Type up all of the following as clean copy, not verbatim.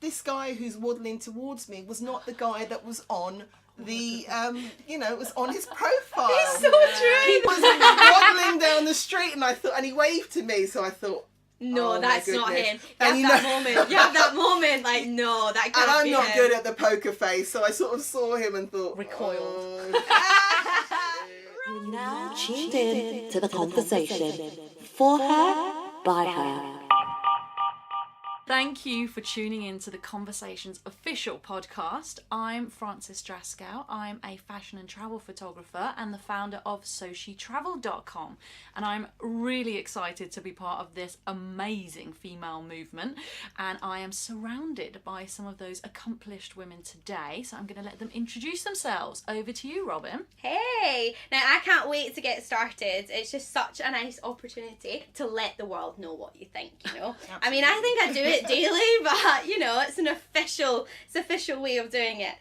this guy who's waddling towards me was not the guy that was on the, it was on his profile. He's so true. He was waddling down the street and he waved to me, so I thought, no, that's not him. And You have that moment, like, no, that can't be him. And I'm not good at the poker face, so I sort of saw him and thought, recoiled. You're now tuned in to the conversation. For her, by her. Thank you for tuning in to the Conversations official podcast. I'm Frances Draskow. I'm a fashion and travel photographer and the founder of SoSheTravel.com. And I'm really excited to be part of this amazing female movement. And I am surrounded by some of those accomplished women today. So I'm going to let them introduce themselves. Over to you, Robin. Hey! Now, I can't wait to get started. It's just such a nice opportunity to let the world know what you think, you know. I mean, I think I do it daily, but you know, it's an official way of doing it.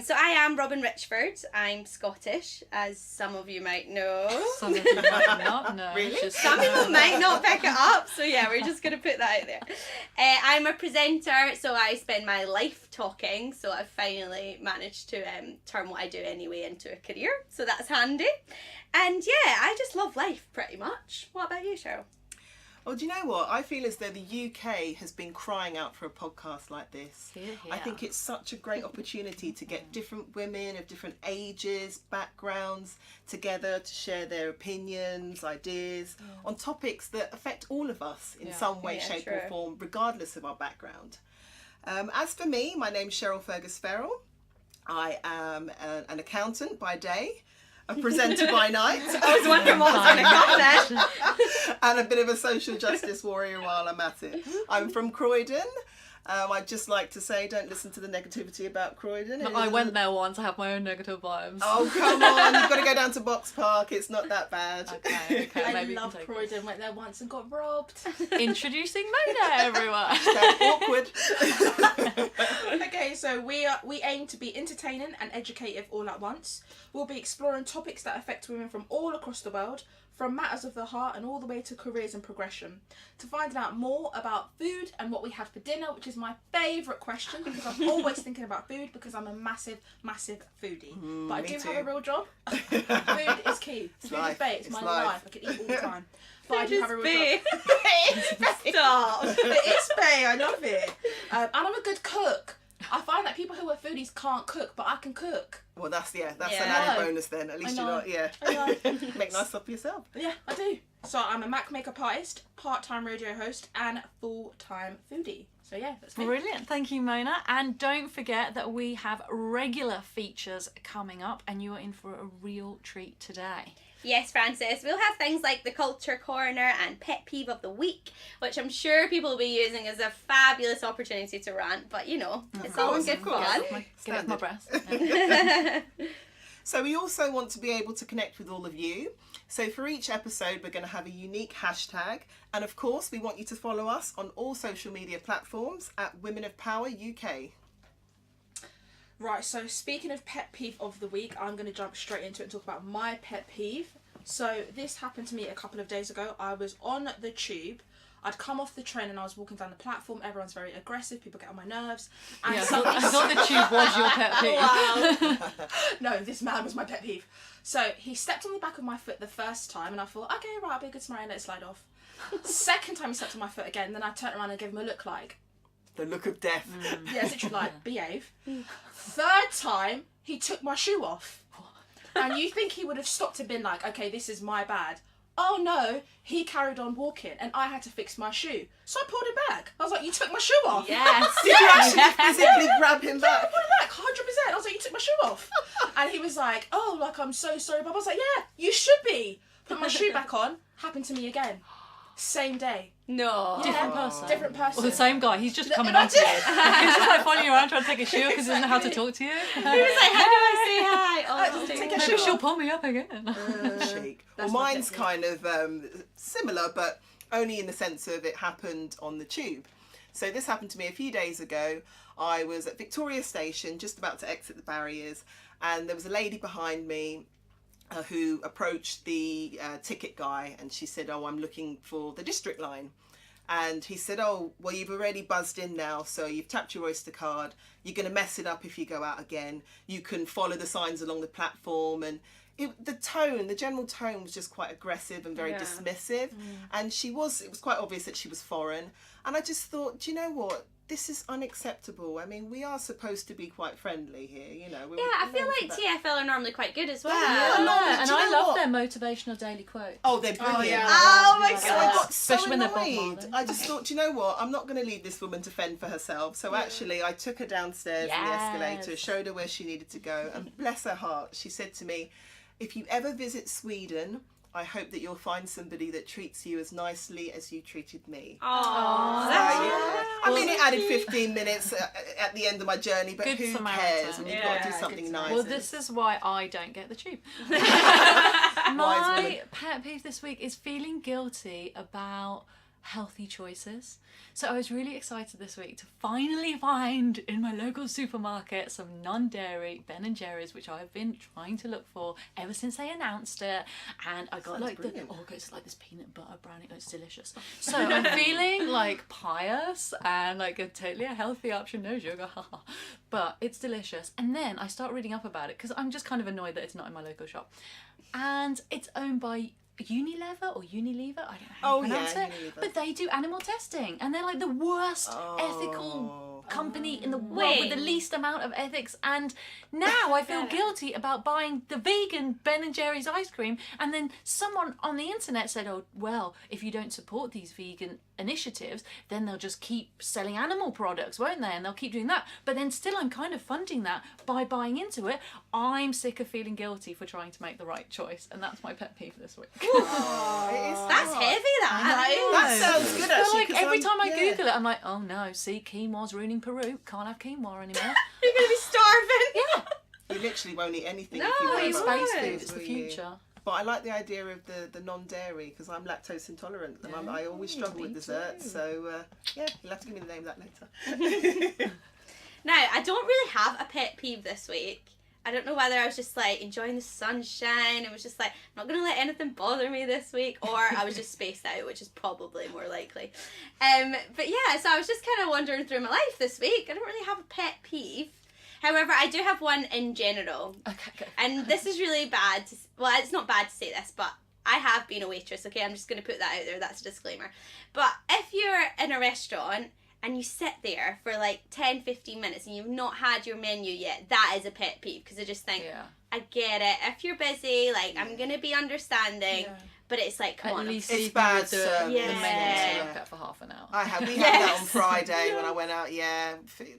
So I am Robin Richford. I'm Scottish, as some of you might know. Some of you might not know. Really? Some people might not pick it up, so yeah, we're just going to put that out there. I'm a presenter, so I spend my life talking, so I've finally managed to turn what I do anyway into a career, so that's handy. And yeah, I just love life pretty much. What about you, Cheryl? Well, do you know what? I feel as though the UK has been crying out for a podcast like this. Hear, hear. I think it's such a great opportunity to get different women of different ages, backgrounds together to share their opinions, ideas on topics that affect all of us in some way, shape or form, regardless of our background. As for me, my name's Cheryl Fergus Ferrell. I am an accountant by day. A presenter by night. I was wondering what was going to come then. And a bit of a social justice warrior while I'm at it. I'm from Croydon. I'd just like to say, don't listen to the negativity about Croydon. I went there once. I have my own negative vibes. Oh, come on. You've got to go down to Box Park. It's not that bad. Okay. I Maybe love Croydon. Went there once and got robbed. Introducing Mona, everyone. Awkward. Okay, so we aim to be entertaining and educative all at once. We'll be exploring topics that affect women from all across the world, from matters of the heart and all the way to careers and progression. To find out more about food and what we had for dinner, which is my favourite question because I'm always thinking about food because I'm a massive, massive foodie. But I do have a real job. Food is key. Food is bae. It's my life. I can eat all the time. But I do have a real job. Stop. It is bae. I love it. And I'm a good cook. I find that people who are foodies can't cook, but I can cook. Well, that's an added bonus then. At least you're not, I know. make nice stuff for yourself. Yeah, I do. So I'm a Mac makeup artist, part-time radio host, and full-time foodie. So yeah, that's me. Brilliant. Thank you, Mona. And don't forget that we have regular features coming up and you are in for a real treat today. Yes, Frances, we'll have things like the Culture Corner and Pet Peeve of the Week, which I'm sure people will be using as a fabulous opportunity to rant, but you know, it's all in good fun. Get off my breast. So we also want to be able to connect with all of you. So for each episode, we're going to have a unique hashtag. And of course, we want you to follow us on all social media platforms at Women of Power UK. Right, so speaking of pet peeve of the week, I'm going to jump straight into it and talk about my pet peeve. So this happened to me a couple of days ago. I was on the tube. I'd come off the train and I was walking down the platform. Everyone's very aggressive. People get on my nerves. And I thought the tube was your pet peeve. Wow. No, this man was my pet peeve. So he stepped on the back of my foot the first time and I thought, okay, right, I'll be a good Samaritan, let it slide off. Second time he stepped on my foot again, then I turned around and gave him a look like... The look of death. Yeah, it's literally like, behave. Third time, he took my shoe off. And you think he would have stopped and been like, okay, this is my bad. Oh no, he carried on walking and I had to fix my shoe. So I pulled him back. I was like, you took my shoe off? Yes. Did you actually physically grab him Yeah, I back? pulled him back, 100%. I was like, you took my shoe off. And he was like, oh, like, I'm so sorry. But I was like, yeah, you should be. Put my shoe back on. Happened to me again. Same day. No. Different person. Different person. Well, the same guy. He's just coming up to you. He's just like following you around trying to take a shoe because he doesn't know how to talk to you. He was like, how do I say hi? Oh, take a Maybe shoe she'll off. pull me up again. Chic. Well, That's my mine's pet peeve. kind of similar, but only in the sense of it happened on the tube. So this happened to me a few days ago. I was at Victoria Station, just about to exit the barriers, and there was a lady behind me who approached the ticket guy, and she said, oh, I'm looking for the district line. And he said, oh, well, you've already buzzed in now, so you've tapped your Oyster card. You're going to mess it up if you go out again. You can follow the signs along the platform. And the general tone was just quite aggressive and very dismissive. And it was quite obvious that she was foreign. And I just thought, do you know what? This is unacceptable. I mean, we are supposed to be quite friendly here, you know. I feel like TFL are normally quite good as well. And I love their motivational daily quotes. Oh, they're brilliant. Oh my So I god. got so Especially when they're Bob annoyed. Marley. I just thought, do you know what? I'm not going to leave this woman to fend for herself. So actually, I took her downstairs in the escalator, showed her where she needed to go, and bless her heart, she said to me, if you ever visit Sweden, I hope that you'll find somebody that treats you as nicely as you treated me. Oh, that's I mean, it added 15 minutes at the end of my journey, but Good who Samaritan. cares when you've got to do something nice? Well, this is why I don't get the tube. Wise My woman. pet peeve this week is feeling guilty about healthy choices. So I was really excited this week to finally find in my local supermarket some non-dairy Ben & Jerry's, which I've been trying to look for ever since they announced it. And I got it's like this peanut butter brownie. It's delicious. So I'm feeling like pious and like a totally a healthy option, no sugar, but it's delicious. And then I start reading up about it because I'm just kind of annoyed that it's not in my local shop. And it's owned by Unilever or Unilever, I don't know how you pronounce it, Unilever. but they do animal testing and they're like the worst ethical company in the world with the least amount of ethics. And now I feel guilty about buying the vegan Ben & Jerry's ice cream, and then someone on the internet said, oh well, if you don't support these vegan initiatives, then they'll just keep selling animal products, won't they? And they'll keep doing that. But then still I'm kind of funding that by buying into it. I'm sick of feeling guilty for trying to make the right choice, and that's my pet peeve this week. That's heavy, That sounds good, But actually. like 'cause every time I yeah. Google it, I'm like, oh no, see, quinoa's ruining Peru. Can't have quinoa anymore. You're going to be starving. You literally won't eat anything No, if you worry It's about space these food. things, It's the will you? future. But I like the idea of the non-dairy because I'm lactose intolerant and I always struggle with desserts. So yeah, you'll have to give me the name of that later. Now, I don't really have a pet peeve this week. I don't know whether I was just like enjoying the sunshine and was just like, I'm not going to let anything bother me this week, or I was just spaced out, which is probably more likely. But yeah, so I was just kind of wandering through my life this week. I don't really have a pet peeve. However, I do have one in general. Okay, go. And this is really bad. Well, it's not bad to say this, but I have been a waitress, okay? I'm just going to put that out there. That's a disclaimer. But if you're in a restaurant and you sit there for like 10, 15 minutes and you've not had your menu yet, that is a pet peeve, because I just think, I get it. If you're busy, like, I'm going to be understanding. But it's like, come on. At least It's leave me bad with the service. menu to Yeah. look at for half an hour. We had that on Friday when I went out.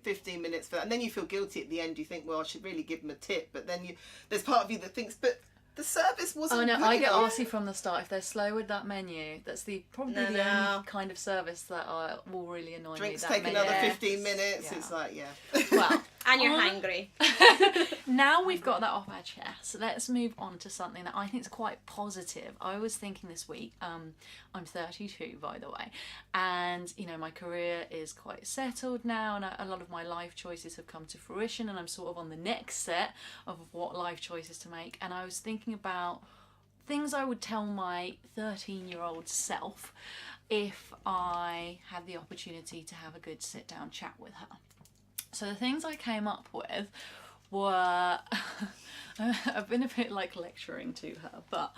15 minutes for that, and then you feel guilty at the end. You think, well, I should really give them a tip, but then there's part of you that thinks, but the service wasn't. Oh no, good I get enough. arsey from the start. If they're slow with that menu, that's probably the only kind of service that will really annoy Drinks me. take That another menu. 15 minutes. Yeah. It's like, Well, And you're hungry. now we've got that off our chest, let's move on to something that I think is quite positive. I was thinking this week, I'm 32 by the way, and you know, my career is quite settled now, and a lot of my life choices have come to fruition, and I'm sort of on the next set of what life choices to make. And I was thinking about things I would tell my 13-year-old self if I had the opportunity to have a good sit down chat with her. So the things I came up with were, I've been a bit like lecturing to her, but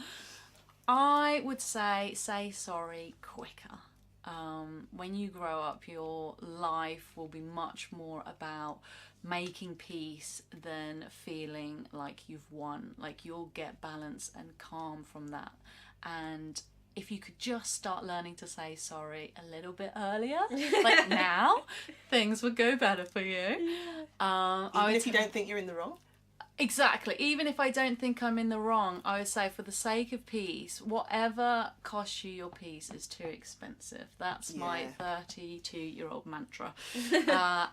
I would say sorry quicker. When you grow up, your life will be much more about making peace than feeling like you've won. Like, you'll get balance and calm from that. And if you could just start learning to say sorry a little bit earlier, like now, things would go better for you. even if you don't think you're in the wrong. Exactly. Even if I don't think I'm in the wrong, I would say, for the sake of peace, whatever costs you your peace is too expensive. That's my 32-year-old mantra.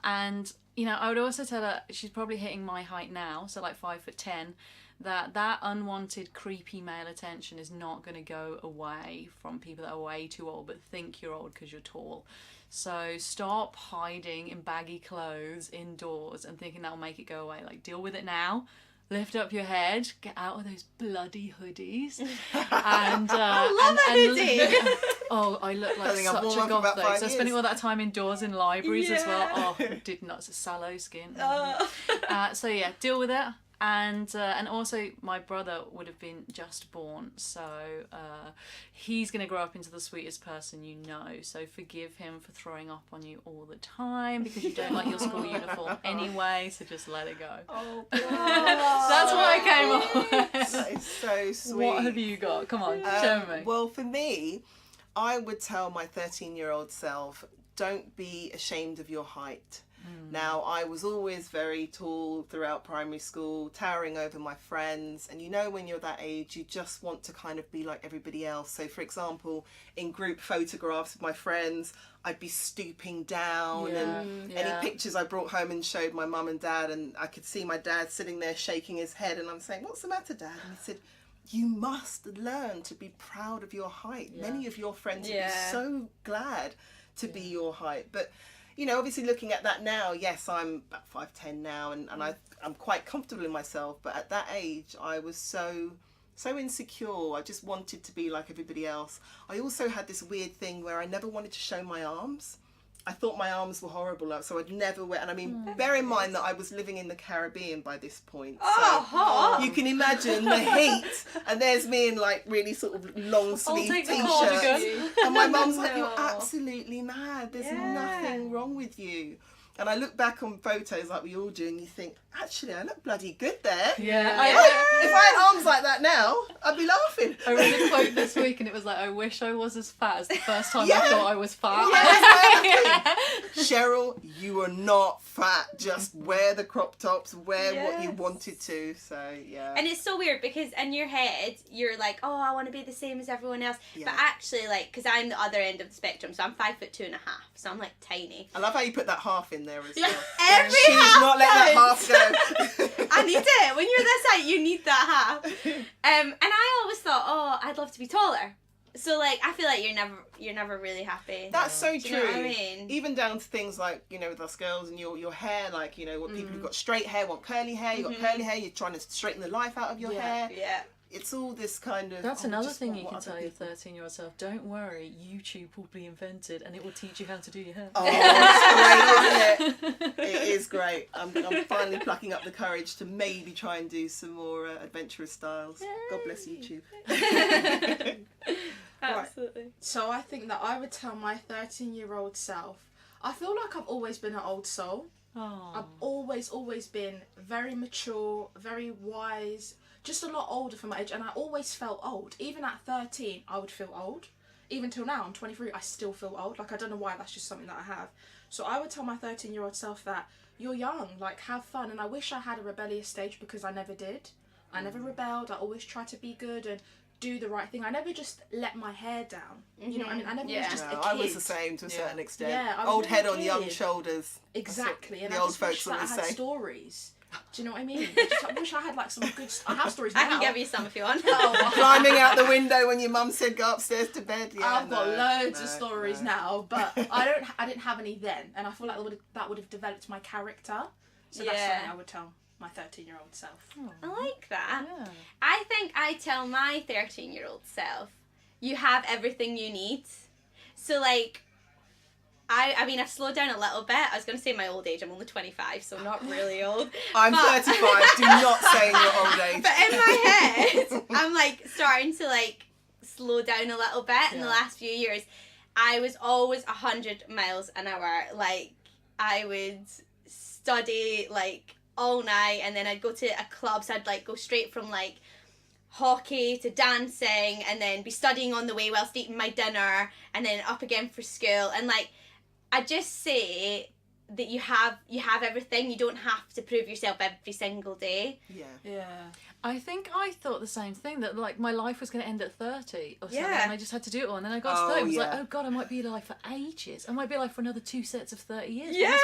And, you know, I would also tell her, she's probably hitting my height now, so like 5'10", that unwanted creepy male attention is not going to go away from people that are way too old but think you're old because you're tall. So stop hiding in baggy clothes indoors and thinking that'll make it go away. Like, deal with it now. Lift up your head, get out of those bloody hoodies. And I love a hoodie. Oh, I look like think I've such worn a one for goth about though. 5 So spending years. all that time indoors in libraries as well. Yeah. Oh, did not. Sallow skin. Oh. So yeah, deal with it. And also my brother would have been just born, so he's going to grow up into the sweetest person you know. So forgive him for throwing up on you all the time because you don't like your school uniform anyway. So just let it go. Oh, That's what I came up with. that is so sweet. What have you got? Come on, show me. Well, for me, I would tell my 13-year-old self, don't be ashamed of your height. Now, I was always very tall throughout primary school, towering over my friends. And you know, when you're that age, you just want to kind of be like everybody else. So, for example, in group photographs with my friends, I'd be stooping down. And any pictures I brought home and showed my mum and dad, and I could see my dad sitting there shaking his head. And I'm saying, what's the matter, Dad? And he said, you must learn to be proud of your height. Many of your friends would be so glad to be your height. But you know, obviously looking at that now, yes, I'm about 5'10" now, and I'm quite comfortable in myself. But at that age, I was so insecure. I just wanted to be like everybody else. I also had this weird thing where I never wanted to show my arms. I thought my arms were horrible, so I'd never wear. And I mean, bear in mind that I was living in the Caribbean by this point, so you can imagine the heat. And there's me in like really sort of long sleeve take the t-shirts, cardigan. and my mum's like, "You're absolutely mad. There's nothing wrong with you." And I look back on photos like we all do, and you think, actually, I look bloody good there. Yeah. If I had arms like that now, I'd be laughing. I read a quote this week and it was like, I wish I was as fat as the first time I thought I was fat. Cheryl, you are not fat. Just wear the crop tops, wear what you wanted to. So, yeah. And it's so weird because in your head, you're like, oh, I want to be the same as everyone else. Yeah. But actually, like, because I'm the other end of the spectrum, so I'm 5'2.5", so I'm like tiny. I love how you put that half in there as well. Every She's half not let that half go. I need it. When you're this height, you need that half. And I always thought, oh, I'd love to be taller. So like, I feel like you're never really happy. That's so Do true. you know what I mean? Even down to things like, you know, with us girls and your hair, like, you know, what people who've got straight hair want curly hair. You got curly hair, you're trying to straighten the life out of your hair. Yeah. It's all this kind of. That's oh, another just thing what you can other tell your people- 13-year-old self. Don't worry, YouTube will be invented and it will teach you how to do your hair. Oh, it's great, isn't it? It is great. I'm finally plucking up the courage to maybe try and do some more adventurous styles. God bless YouTube. Absolutely. So I think that I would tell my 13-year-old self, I feel like I've always been an old soul. I've always been very mature, very wise, just a lot older for my age, and I always felt old. Even at 13, I would feel old. Even till now, I'm 23, I still feel old. Like, I don't know why, that's just something that I have. So I would tell my 13-year-old self that you're young, like, have fun. And I wish I had a rebellious stage because I never did. I never rebelled. I always tried to be good and do the right thing. I never just let my hair down. You know what I mean? I never was just a kid. I was the same to a certain extent. Yeah, I was old really head a on young kid. shoulders. Exactly, and the I old just wish folks that I always had say. stories. Do you know what I mean? I wish I had like some good. I have stories now. I can give you some if you want. Climbing out the window when your mum said go upstairs to bed. Yeah, I've got loads of stories now, but I didn't have any then, and I feel like that would have developed my character. So that's something I would tell my 13-year-old self. I like that. Yeah. I think I tell my 13-year-old self, you have everything you need. So like, I mean, I've slowed down a little bit. I was going to say my old age. I'm only 25, so not really old. I'm 35. Do not say your old age. But in my head, I'm like starting to like slow down a little bit in the last few years. I was always 100 miles an hour. Like, I would study like all night, and then I'd go to a club, so I'd like go straight from like hockey to dancing, and then be studying on the way whilst eating my dinner, and then up again for school. And like, I just say that you have everything. You don't have to prove yourself every single day. Yeah. I think I thought the same thing, that like my life was going to end at 30 or something, Yeah. and I just had to do it all. And then I got to 30, it was like, oh God, I might be alive for ages. I might be alive for another 2 sets of 30 years. Yeah.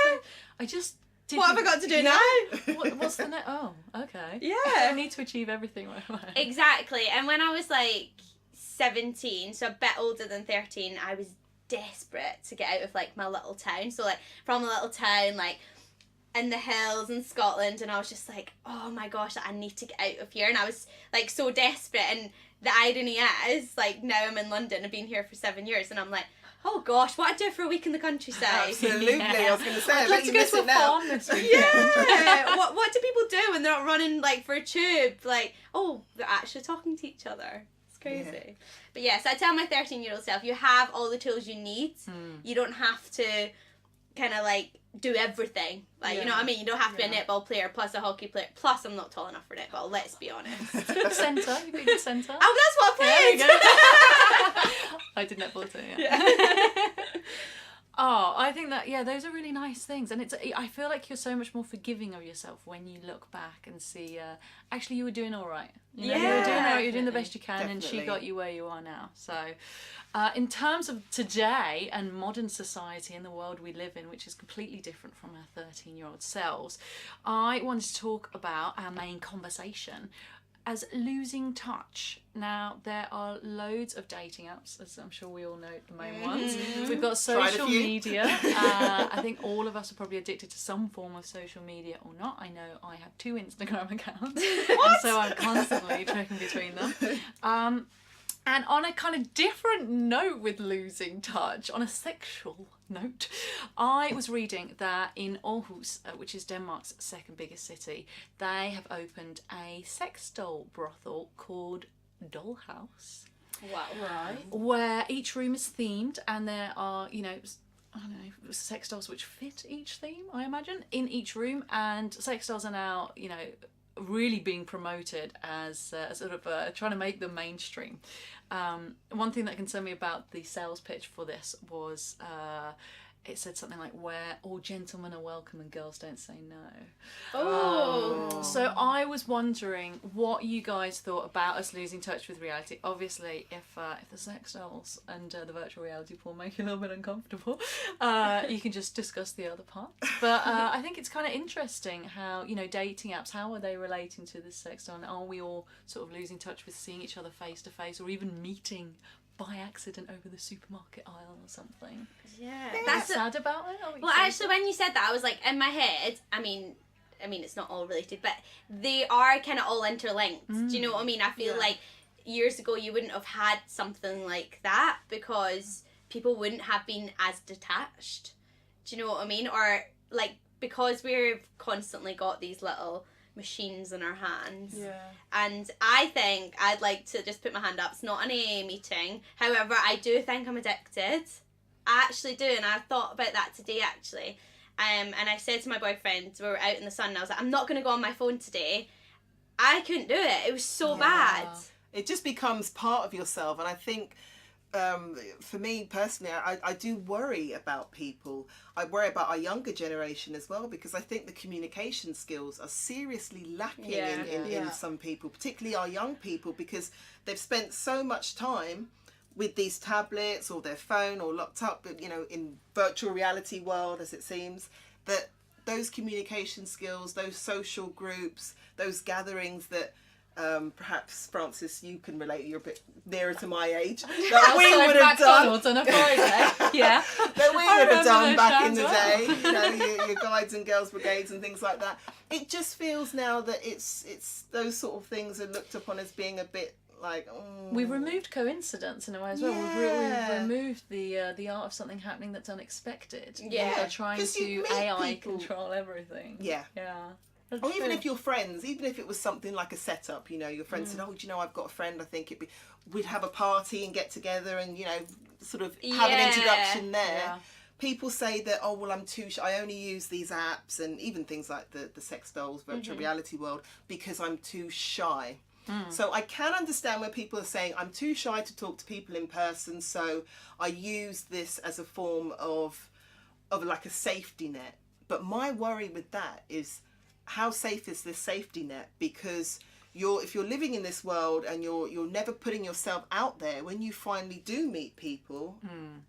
I just didn't... What have I got to do now? What's the next? Oh, okay. Yeah. I need to achieve everything right away. Exactly. And when I was like 17, so a bit older than 13, I was desperate to get out of like my little town. So like from a little town like in the hills in Scotland, and I was just like, oh my gosh, I need to get out of here. And I was like so desperate, and the irony is, like, now I'm in London, I've been here for 7 years, and I'm like, oh gosh, what I'd do for a week in the countryside. Absolutely, I was going to say, I'd like to go to a farm this weekend. Yeah. what do people do when they're not running, like, for a tube? Like, oh, they're actually talking to each other. It's crazy. Yeah. But yes, I tell my 13-year-old self, you have all the tools you need. You don't have to kind of, like, do everything. Like, you know what I mean? You don't have to be a netball player plus a hockey player. Plus, I'm not tall enough for netball, let's be honest. Good centre. You've got a good centre. Oh, that's what I played! I did netball too, yeah. Oh, I think that, those are really nice things. And I feel like you're so much more forgiving of yourself when you look back and see, actually, you were doing all right. You know, you were doing all right, you're doing the best you can, and she got you where you are now. So, in terms of today and modern society and the world we live in, which is completely different from our 13-year-old selves, I wanted to talk about our main conversation as losing touch. Now, there are loads of dating apps, as I'm sure we all know the main ones. We've got social media. I think all of us are probably addicted to some form of social media or not. I know I have 2 Instagram accounts, and so I'm constantly checking between them. And on a kind of different note with losing touch, on a sexual note, I was reading that in Aarhus, which is Denmark's second biggest city, they have opened a sex doll brothel called Dollhouse. Wow. Right. Where each room is themed, and there are, I don't know, sex dolls which fit each theme, I imagine, in each room. And sex dolls are now, really being promoted as sort of trying to make them mainstream. One thing that concerned me about the sales pitch for this was it said something like, where all gentlemen are welcome and girls don't say no. Oh. So I was wondering what you guys thought about us losing touch with reality. Obviously, if the sex dolls and the virtual reality pool make you a little bit uncomfortable, you can just discuss the other parts. But I think it's kind of interesting how, dating apps, how are they relating to this sex doll? And are we all sort of losing touch with seeing each other face to face, or even meeting by accident over the supermarket aisle or something? Yeah. That's sad about it? Well, actually, when you said that, I was like, in my head, I mean, it's not all related, but they are kind of all interlinked. Do you know what I mean? I feel like years ago you wouldn't have had something like that because people wouldn't have been as detached. Do you know what I mean? Or, like, because we've constantly got these little machines in our hands. Yeah. And I think I'd like to just put my hand up. It's not an AA meeting. However, I do think I'm addicted. I actually do, and I thought about that today, actually. And I said to my boyfriend, we were out in the sun, and I was like, I'm not going to go on my phone today. I couldn't do it. It was so bad. It just becomes part of yourself, and I think for me personally, I do worry about people. I worry about our younger generation as well, because I think the communication skills are seriously lacking in some people, particularly our young people, because they've spent so much time with these tablets or their phone or locked up, in virtual reality world, as it seems, that those communication skills, those social groups, those gatherings that perhaps, Francis, you can relate, you're a bit nearer to my age, that we would have done on a Friday. Yeah. That we would have done back in the day, your guides and girls brigades and things like that. It just feels now that it's those sort of things are looked upon as being a bit like, We've removed coincidence in a way as well. We've removed the art of something happening that's unexpected. Yeah. They're trying to AI control everything. Yeah. That's or even true. if you're friends, even if it was something like a setup, your friend said, oh, do you know, I've got a friend, I think we'd have a party and get together and, sort of have an introduction there. Yeah. People say that, oh, well, I'm too shy. I only use these apps and even things like the sex dolls, virtual reality world, because I'm too shy. So I can understand where people are saying, I'm too shy to talk to people in person, so I use this as a form of like a safety net. But my worry with that is, how safe is this safety net? Because if you're living in this world and you're never putting yourself out there, when you finally do meet people,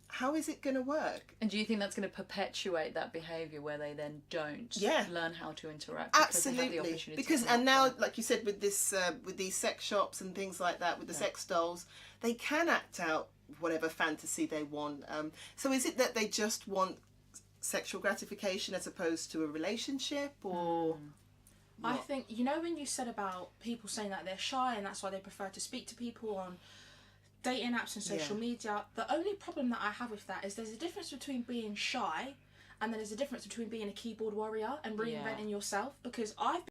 how is it going to work? And do you think that's going to perpetuate that behaviour where they then don't learn how to interact? Absolutely. They have the opportunity because and now, like you said, with this with these sex shops and things like that, with the sex dolls, they can act out whatever fantasy they want. So is it that they just want sexual gratification as opposed to a relationship, or I think, when you said about people saying that they're shy and that's why they prefer to speak to people on dating apps and social media, the only problem that I have with that is there's a difference between being shy and then there's a difference between being a keyboard warrior and reinventing yourself, because I've